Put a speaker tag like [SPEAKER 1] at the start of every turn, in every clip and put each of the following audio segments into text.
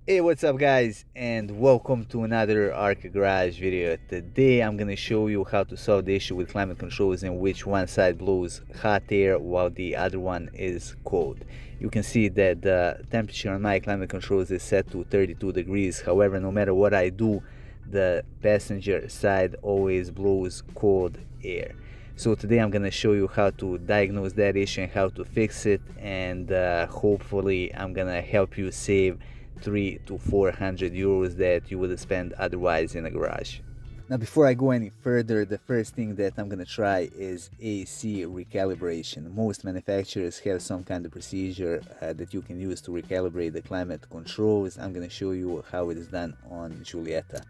[SPEAKER 1] Hey, what's up guys, and welcome to another Arca Garage video. Today I'm gonna show you how to solve the issue with climate controls in which one side blows hot air while the other one is cold. You can see that the temperature on my climate controls is set to 32 degrees. However, no matter what I do, the passenger side always blows cold air. So today I'm gonna show you how to diagnose that issue and how to fix it, and hopefully I'm gonna help you save 300 to 400 euros that you would spend otherwise in a garage. Now, before I go any further, the first thing that I'm gonna try is AC recalibration. Most manufacturers have some kind of procedure that you can use to recalibrate the climate controls. I'm gonna show you how it is done on Giulietta.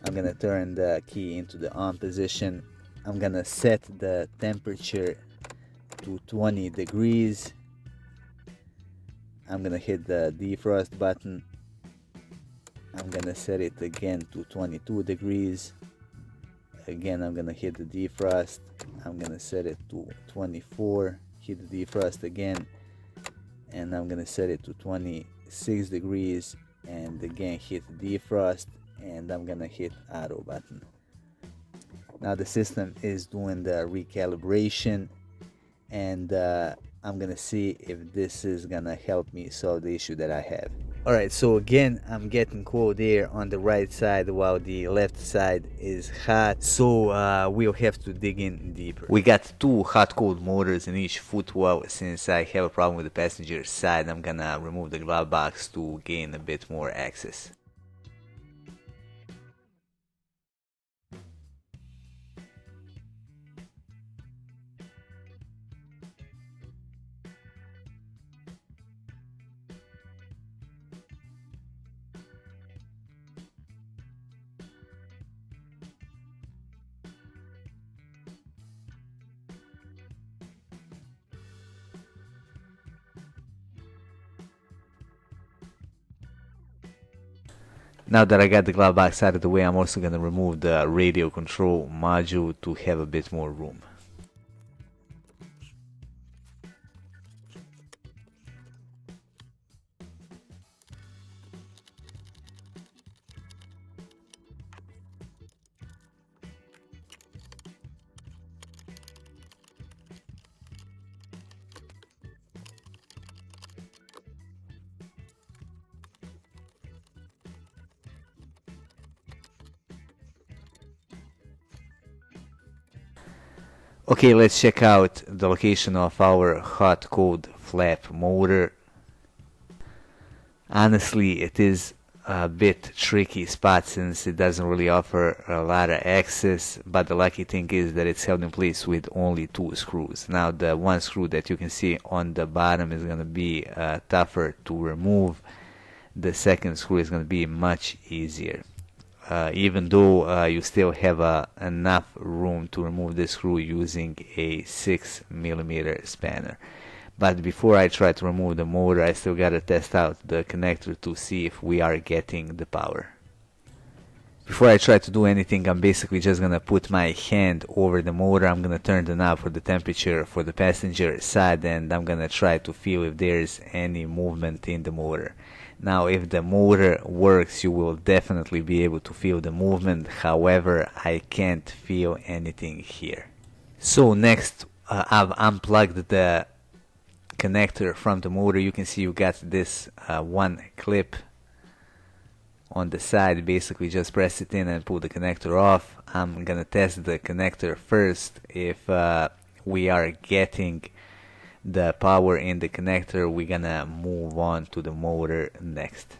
[SPEAKER 1] I'm gonna turn the key into the on position. I'm gonna set the temperature to 20 degrees. I'm gonna hit the defrost button. I'm gonna set it again to 22 degrees. Again, I'm gonna hit the defrost. I'm gonna set it to 24, hit the defrost again, and I'm gonna set it to 26 degrees, and again hit the defrost, and I'm gonna hit auto button. Now the system is doing the recalibration, and I'm gonna see if this is gonna help me solve the issue that I have. Alright, so again I'm getting cold air on the right side while the left side is hot, so we'll have to dig in deeper. We got two hot-cold motors in each footwell. Since I have a problem with the passenger side, I'm gonna remove the glove box to gain a bit more access. Now that I got the glove box out of the way, I'm also going to remove the radio control module to have a bit more room. Okay, let's check out the location of our hot-cold flap motor. Honestly, it is a bit tricky spot since it doesn't really offer a lot of access, but the lucky thing is that it's held in place with only two screws. Now the one screw that you can see on the bottom is going to be tougher to remove. The second screw is going to be much easier. Even though you still have enough room to remove the screw using a 6mm spanner. But before I try to remove the motor, I still gotta test out the connector to see if we are getting the power. Before I try to do anything, I'm basically just gonna put my hand over the motor. I'm gonna turn the knob for the temperature for the passenger side, and I'm gonna try to feel if there's any movement in the motor. Now, if the motor works, you will definitely be able to feel the movement. However, I can't feel anything here. So next, I've unplugged the connector from the motor. You can see you got this one clip on the side. Basically just press it in and pull the connector off. I'm gonna test the connector first. If we are getting the power in the connector, we're gonna move on to the motor next.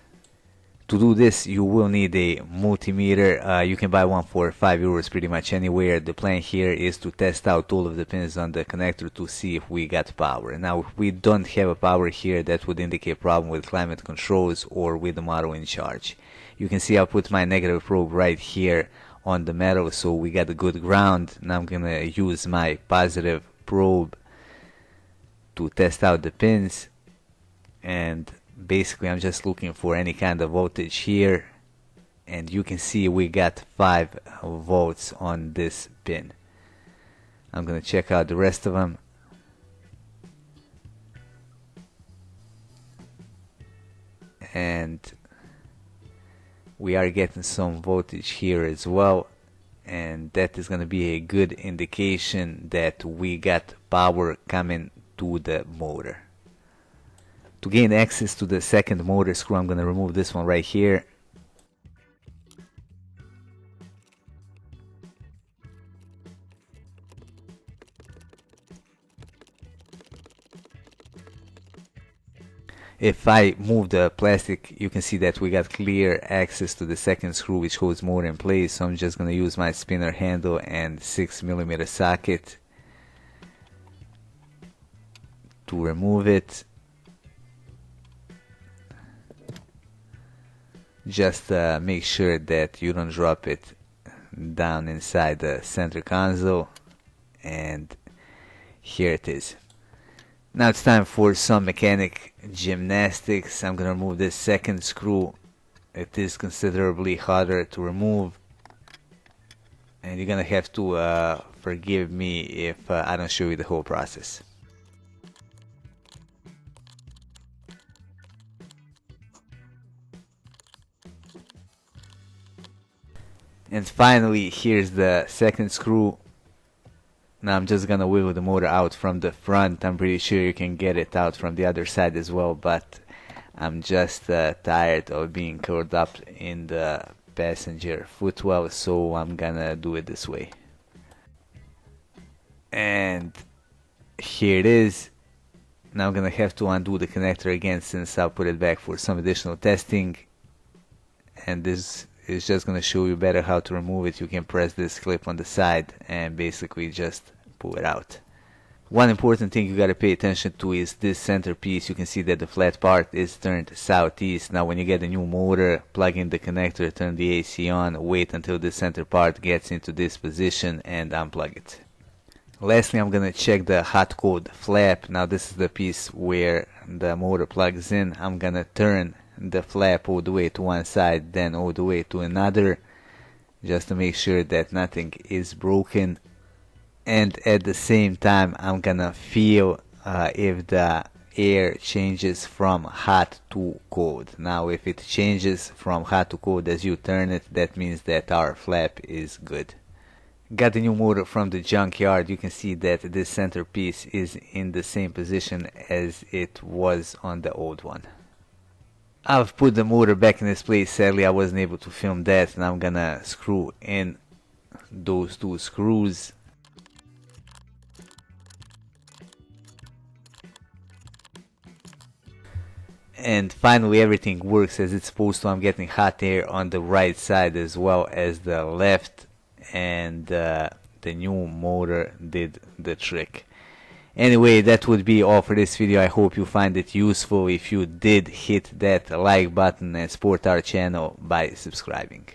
[SPEAKER 1] To do this, you will need a multimeter. You can buy one for 5 euros pretty much anywhere. The plan here is to test out all of the pins on the connector to see if we got power. Now, if we don't have a power here, that would indicate a problem with climate controls or with the model in charge. You can see I put my negative probe right here on the metal, so we got a good ground. Now I'm gonna use my positive probe to test out the pins, and basically I'm just looking for any kind of voltage here, and you can see we got 5 volts on this pin. I'm gonna check out the rest of them. And We are getting some voltage here as well, and that is going to be a good indication that we got power coming to the motor. To gain access to the second motor screw, I'm going to remove this one right here. If I move the plastic, you can see that we got clear access to the second screw, which holds motor in place. So I'm just going to use my spinner handle and 6mm socket to remove it. Just make sure that you don't drop it down inside the center console, and here it is. Now it's time for some mechanic gymnastics. I'm gonna remove this second screw. It is considerably harder to remove, and you're gonna have to forgive me if I don't show you the whole process. And finally, here's the second screw. Now I'm just gonna wiggle the motor out from the front. I'm pretty sure you can get it out from the other side as well, but I'm just tired of being curled up in the passenger footwell, so I'm gonna do it this way. And here it is. Now I'm gonna have to undo the connector again, since I'll put it back for some additional testing. And this is just gonna show you better how to remove it. You can press this clip on the side and basically just pull it out. One important thing you gotta pay attention to is this center piece. You can see that the flat part is turned southeast. Now when you get a new motor, plug in the connector, turn the AC on, wait until the center part gets into this position and unplug it. Lastly, I'm gonna check the hot cold flap. Now this is the piece where the motor plugs in. I'm gonna turn the flap all the way to one side, then all the way to another, just to make sure that nothing is broken. And at the same time, I'm gonna feel if the air changes from hot to cold. Now if it changes from hot to cold as you turn it, that means that our flap is good. Got the new motor from the junkyard. You can see that this center piece is in the same position as it was on the old one. I've put the motor back in its place. Sadly, I wasn't able to film that. Now I'm gonna screw in those two screws. And finally, everything works as it's supposed to. I'm getting hot air on the right side as well as the left, and the new motor did the trick. Anyway, that would be all for this video. I hope you find it useful. If you did, hit that like button and support our channel by subscribing.